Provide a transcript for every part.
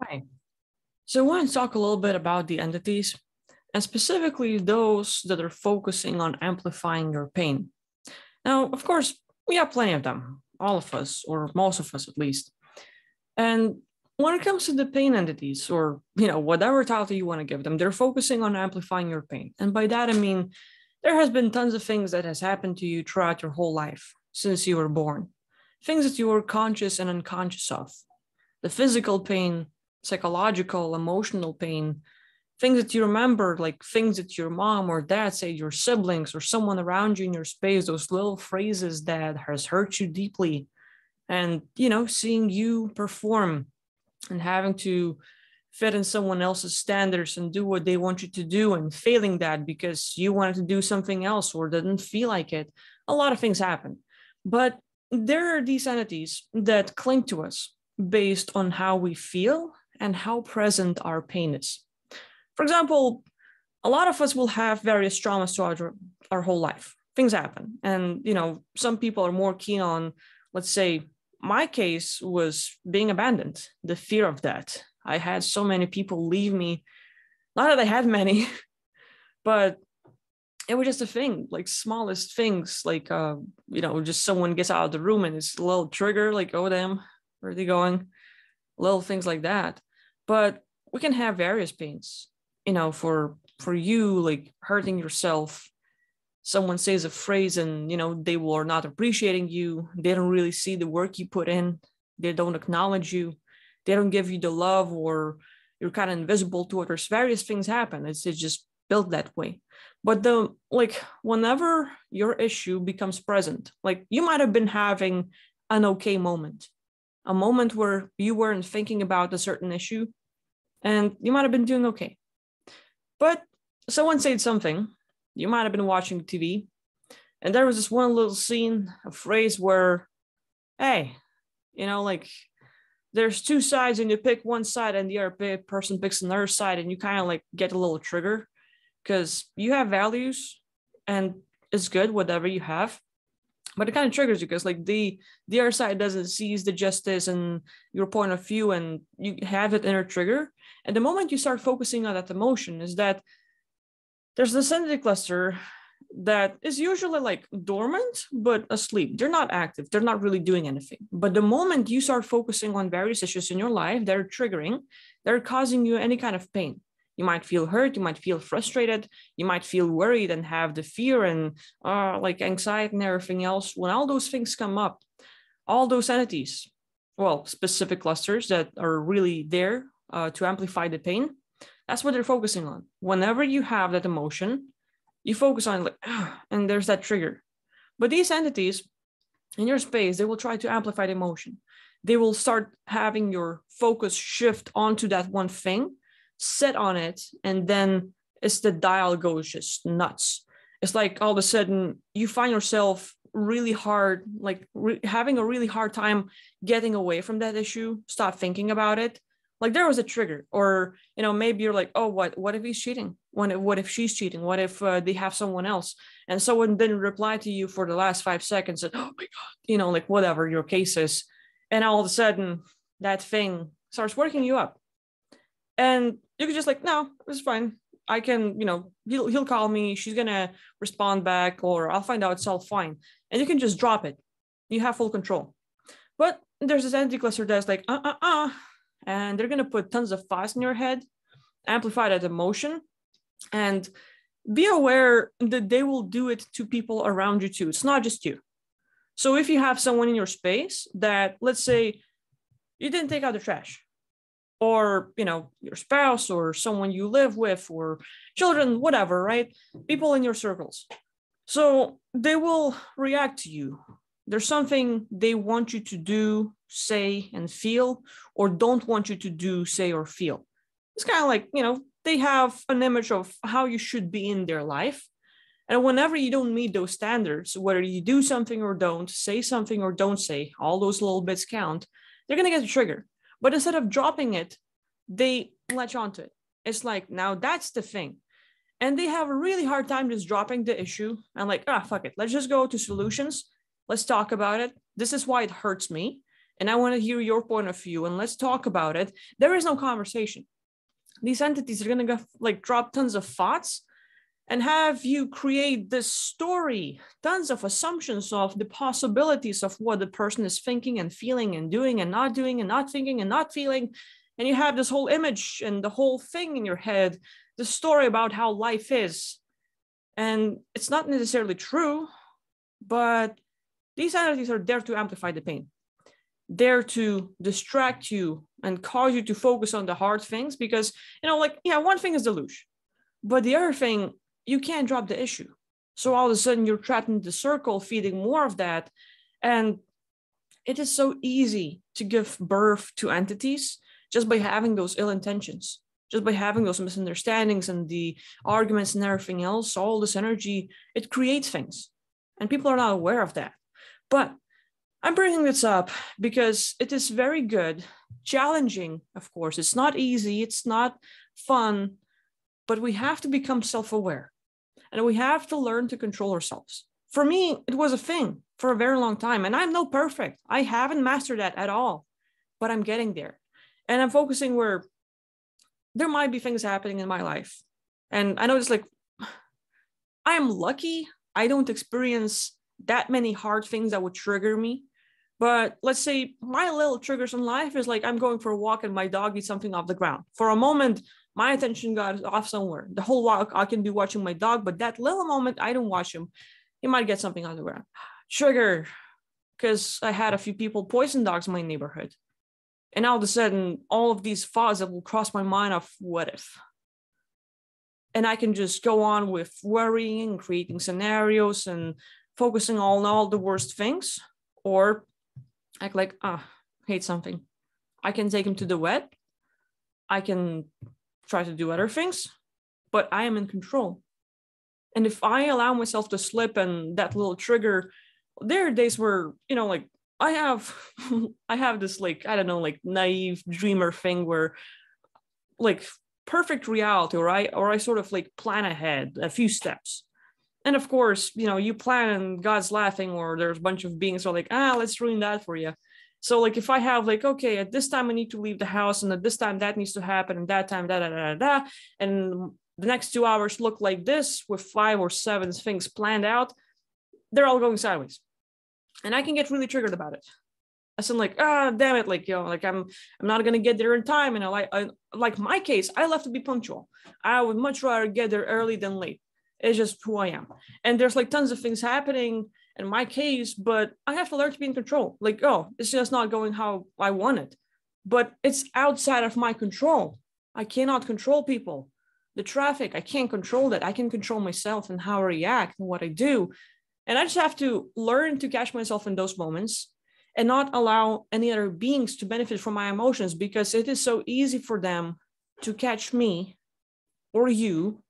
Hi. So I want to talk a little bit about the entities, and specifically those that are focusing on amplifying your pain. Now, of course, we have plenty of them, all of us, or most of us at least. And when it comes to the pain entities, or whatever title you want to give them, they're focusing on amplifying your pain. And by that I mean there has been tons of things that has happened to you throughout your whole life since you were born. Things that you were conscious and unconscious of. The physical pain, psychological, emotional pain, things that you remember, like things that your mom or dad said, your siblings or someone around you in your space, those little phrases that has hurt you deeply. And, seeing you perform and having to fit in someone else's standards and do what they want you to do and failing that because you wanted to do something else or didn't feel like it. A lot of things happen. But there are these entities that cling to us based on how we feel and how present our pain is. For example, a lot of us will have various traumas throughout our whole life. Things happen. And, some people are more keen on, let's say, my case was being abandoned, the fear of that. I had so many people leave me. Not that I had many, but it was just a thing, like smallest things, like, just someone gets out of the room and it's a little trigger, like, oh, damn, where are they going? Little things like that. But we can have various pains, for you, like hurting yourself. Someone says a phrase and, they were not appreciating you. They don't really see the work you put in. They don't acknowledge you. They don't give you the love, or you're kind of invisible to others. Various things happen. It's just built that way. But whenever your issue becomes present, like you might have been having an okay moment, a moment where you weren't thinking about a certain issue and you might have been doing okay. But someone said something, you might have been watching TV, and there was this one little scene, a phrase where, hey, like there's two sides and you pick one side and the other person picks another side, and you kind of like get a little trigger because you have values and it's good, whatever you have. But it kind of triggers you because like the other side doesn't seize the justice and your point of view, and you have it inner trigger. And the moment you start focusing on that emotion is that there's this entity cluster that is usually like dormant but asleep. They're not active, they're not really doing anything. But the moment you start focusing on various issues in your life, they're triggering, they're causing you any kind of pain. You might feel hurt, you might feel frustrated, you might feel worried and have the fear and like anxiety and everything else. When all those things come up, all those entities, well, specific clusters that are really there to amplify the pain, that's what they're focusing on. Whenever you have that emotion, you focus on like, and there's that trigger. But these entities in your space, they will try to amplify the emotion. They will start having your focus shift onto that one thing, set on it, and then it's the dial goes just nuts. It's like all of a sudden you find yourself really hard, like having a really hard time getting away from that issue, stop thinking about it. Like there was a trigger, or maybe you're like, oh, what if he's cheating? What if she's cheating? What if they have someone else? And someone didn't reply to you for the last 5 seconds, and oh my god, like whatever your case is, and all of a sudden that thing starts working you up, and you could just like, no, it's fine. I can, he'll call me, she's gonna respond back, or I'll find out, it's all fine, and you can just drop it. You have full control. But there's this entity cluster that's like, and they're going to put tons of thoughts in your head, amplify that emotion, and be aware that they will do it to people around you too. It's not just you. So if you have someone in your space that, let's say, you didn't take out the trash, or your spouse or someone you live with or children, whatever, right? People in your circles. So they will react to you. There's something they want you to do, say, and feel, or don't want you to do, say, or feel. It's kind of like, they have an image of how you should be in their life. And whenever you don't meet those standards, whether you do something or don't, say something or don't say, all those little bits count, they're going to get a trigger. But instead of dropping it, they latch onto it. It's like, now that's the thing. And they have a really hard time just dropping the issue and like, fuck it. Let's just go to solutions. Let's talk about it. This is why it hurts me. and I want to hear your point of view, and let's talk about it. There is no conversation. These entities are going to like drop tons of thoughts and have you create this story, tons of assumptions of the possibilities of what the person is thinking and feeling and doing and not doing and not thinking and not feeling. And you have this whole image and the whole thing in your head, the story about how life is. And it's not necessarily true, but these entities are there to amplify the pain, there to distract you and cause you to focus on the hard things because, like, yeah, one thing is delusion, but the other thing, you can't drop the issue. So all of a sudden you're trapped in the circle, feeding more of that. And it is so easy to give birth to entities just by having those ill intentions, just by having those misunderstandings and the arguments and everything else, all this energy, it creates things. And people are not aware of that. But I'm bringing this up because it is very good, challenging, of course. It's not easy, it's not fun, but we have to become self-aware. And we have to learn to control ourselves. For me, it was a thing for a very long time. And I'm no perfect. I haven't mastered that at all, but I'm getting there. And I'm focusing where there might be things happening in my life. And I know it's like, I am lucky. I don't experience that many hard things that would trigger me. But let's say my little triggers in life is like I'm going for a walk and my dog eats something off the ground. For a moment, my attention got off somewhere. The whole walk, I can be watching my dog, but that little moment, I don't watch him. He might get something on the ground. Trigger, because I had a few people poison dogs in my neighborhood. And all of a sudden, all of these thoughts that will cross my mind of what if? And I can just go on with worrying and creating scenarios and focusing on all the worst things, or act like, hate something. I can take him to the vet. I can try to do other things, but I am in control. And if I allow myself to slip and that little trigger, there are days where, like I have this like, I don't know, like naive dreamer thing where like perfect reality, or I sort of like plan ahead a few steps. And of course, you plan and God's laughing, or there's a bunch of beings who are like, let's ruin that for you. So like if I have like, okay, at this time I need to leave the house, and at this time that needs to happen, and that time, and the next 2 hours look like this with 5 or 7 things planned out, they're all going sideways. And I can get really triggered about it. I said like, damn it, like, like I'm not gonna get there in time. And like my case, I love to be punctual. I would much rather get there early than late. It's just who I am. And there's like tons of things happening in my case, but I have to learn to be in control. Like, it's just not going how I want it. But it's outside of my control. I cannot control people. The traffic, I can't control that. I can control myself and how I react and what I do. And I just have to learn to catch myself in those moments and not allow any other beings to benefit from my emotions, because it is so easy for them to catch me or you,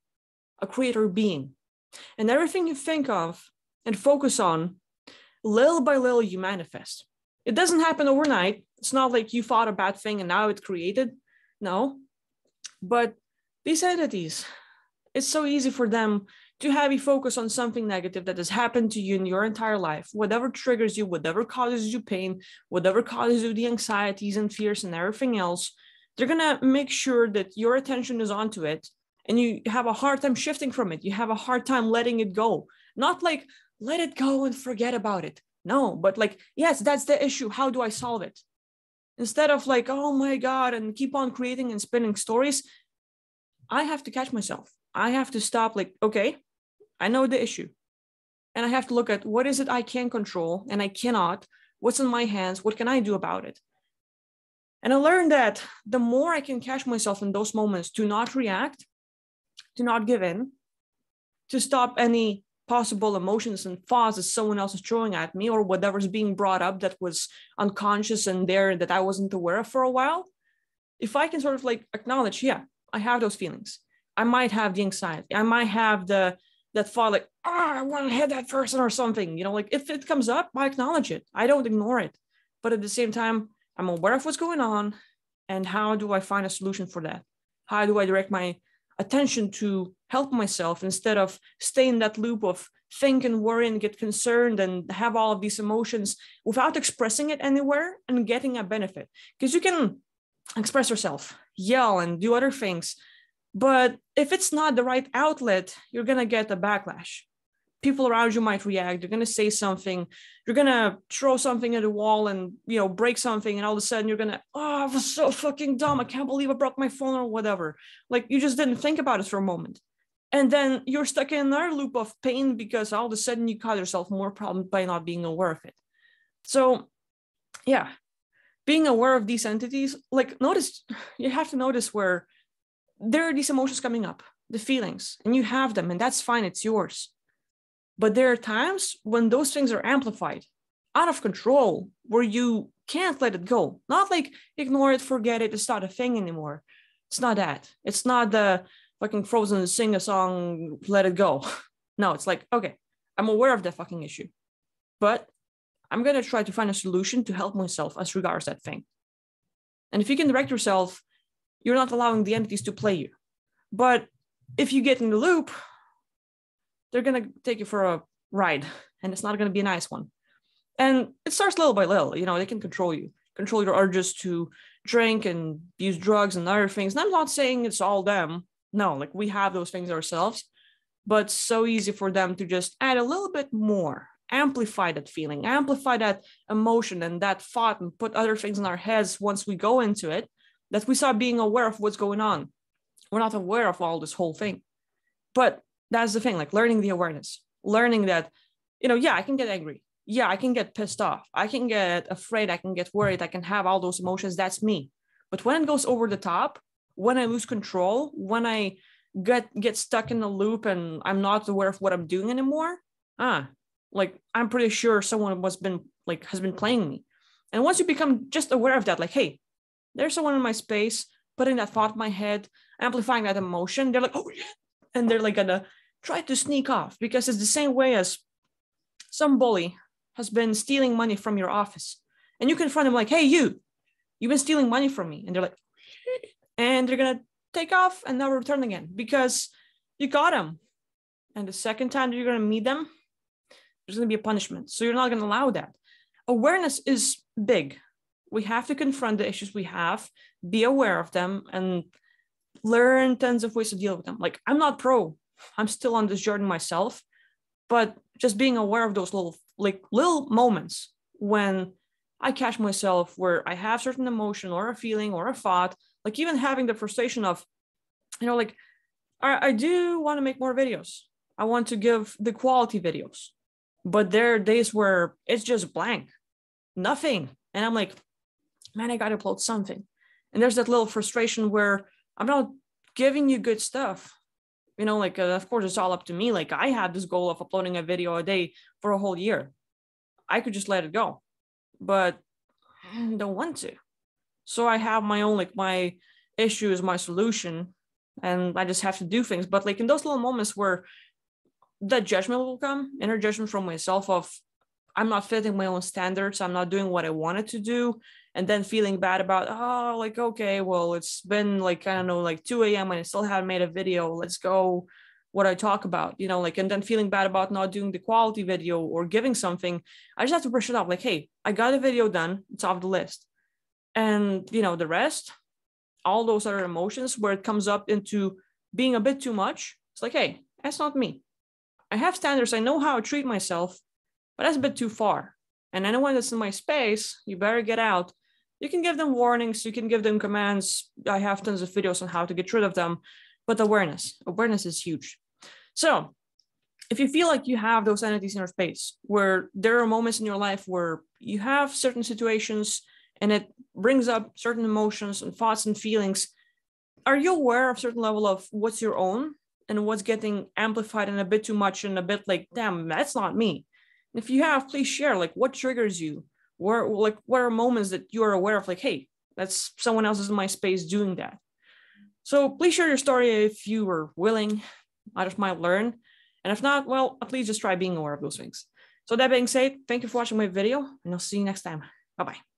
a creator being. And everything you think of and focus on, little by little you manifest. It doesn't happen overnight. It's not like you thought a bad thing and now it's created. No. But these entities, it's so easy for them to have you focus on something negative that has happened to you in your entire life, whatever triggers you, whatever causes you pain, whatever causes you the anxieties and fears and everything else. They're going to make sure that your attention is onto it, and you have a hard time shifting from it. You have a hard time letting it go. Not like, let it go and forget about it. No, but like, yes, that's the issue. How do I solve it? Instead of like, oh my God, and keep on creating and spinning stories, I have to catch myself. I have to stop like, okay, I know the issue. And I have to look at what is it I can control and I cannot. What's in my hands? What can I do about it? And I learned that the more I can catch myself in those moments to not react, to not give in, to stop any possible emotions and thoughts that someone else is throwing at me, or whatever's being brought up that was unconscious and there that I wasn't aware of for a while. If I can sort of like acknowledge, yeah, I have those feelings. I might have the anxiety. I might have that thought like, I want to hit that person or something. Like if it comes up, I acknowledge it. I don't ignore it. But at the same time, I'm aware of what's going on. And how do I find a solution for that? How do I direct my attention to help myself instead of stay in that loop of think and worry and get concerned and have all of these emotions without expressing it anywhere and getting a benefit. Because you can express yourself, yell, and do other things. But if it's not the right outlet, you're going to get a backlash. People around you might react. They're going to say something. You're going to throw something at the wall and, break something. And all of a sudden you're going to, I was so fucking dumb. I can't believe I broke my phone or whatever. Like, you just didn't think about it for a moment. And then you're stuck in another loop of pain because all of a sudden you cause yourself more problems by not being aware of it. So yeah, being aware of these entities, like you have to notice where there are these emotions coming up, the feelings, and you have them, and that's fine, it's yours. But there are times when those things are amplified, out of control, where you can't let it go. Not like ignore it, forget it, it's not a thing anymore. It's not that. It's not the fucking Frozen sing a song, let it go. No, it's like, okay, I'm aware of that fucking issue, but I'm going to try to find a solution to help myself as regards that thing. And if you can direct yourself, you're not allowing the entities to play you. But if you get in the loop, they're going to take you for a ride, and it's not going to be a nice one. And it starts little by little. They can control your urges to drink and use drugs and other things. And I'm not saying it's all them. No, like, we have those things ourselves, but so easy for them to just add a little bit more, amplify that feeling, amplify that emotion and that thought, and put other things in our heads once we go into it, that we start being aware of what's going on. We're not aware of all this whole thing. But that's the thing, like, learning the awareness, learning that, I can get angry. Yeah, I can get pissed off. I can get afraid. I can get worried. I can have all those emotions. That's me. But when it goes over the top, when I lose control, when I get stuck in a loop and I'm not aware of what I'm doing anymore, like, I'm pretty sure someone has been playing me. And once you become just aware of that, like, hey, there's someone in my space putting that thought in my head, amplifying that emotion, they're like, oh yeah, and they're like gonna try to sneak off, because it's the same way as some bully has been stealing money from your office, and you confront them like, hey, you've been stealing money from me, and they're like, and they're gonna take off and never return again because you got them. And the second time that you're gonna meet them, there's gonna be a punishment. So you're not gonna allow that. Awareness is big. We have to confront the issues we have, be aware of them, and learn tons of ways to deal with them. Like, I'm not pro. I'm still on this journey myself, but just being aware of those little moments when I catch myself where I have certain emotion or a feeling or a thought, like even having the frustration of, like, I do want to make more videos. I want to give the quality videos, but there are days where it's just blank, nothing. And I'm like, man, I got to upload something. And there's that little frustration where I'm not giving you good stuff. Of course, it's all up to me. Like, I had this goal of uploading a video a day for a whole year. I could just let it go, but I don't want to. So I have my own, my issue is my solution, and I just have to do things. But in those little moments where that judgment will come, inner judgment from myself of, I'm not fitting my own standards, I'm not doing what I wanted to do, and then feeling bad about, okay, well, it's been 2 a.m. and I still haven't made a video. Let's go what I talk about, and then feeling bad about not doing the quality video or giving something. I just have to brush it off. Hey, I got a video done. It's off the list. And, the rest, all those other emotions where it comes up into being a bit too much. It's like, hey, that's not me. I have standards. I know how to treat myself, but that's a bit too far. And anyone that's in my space, you better get out. You can give them warnings, you can give them commands. I have tons of videos on how to get rid of them, but awareness is huge. So if you feel like you have those entities in your space, where there are moments in your life where you have certain situations and it brings up certain emotions and thoughts and feelings, are you aware of a certain level of what's your own and what's getting amplified and a bit too much and a bit like, damn, that's not me? If you have, please share, what triggers you? What are moments that you are aware of, hey, that's someone else is in my space doing that. So please share your story if you were willing. I just might learn. And if not, well, at least just try being aware of those things. So that being said, thank you for watching my video, and I'll see you next time. Bye-bye.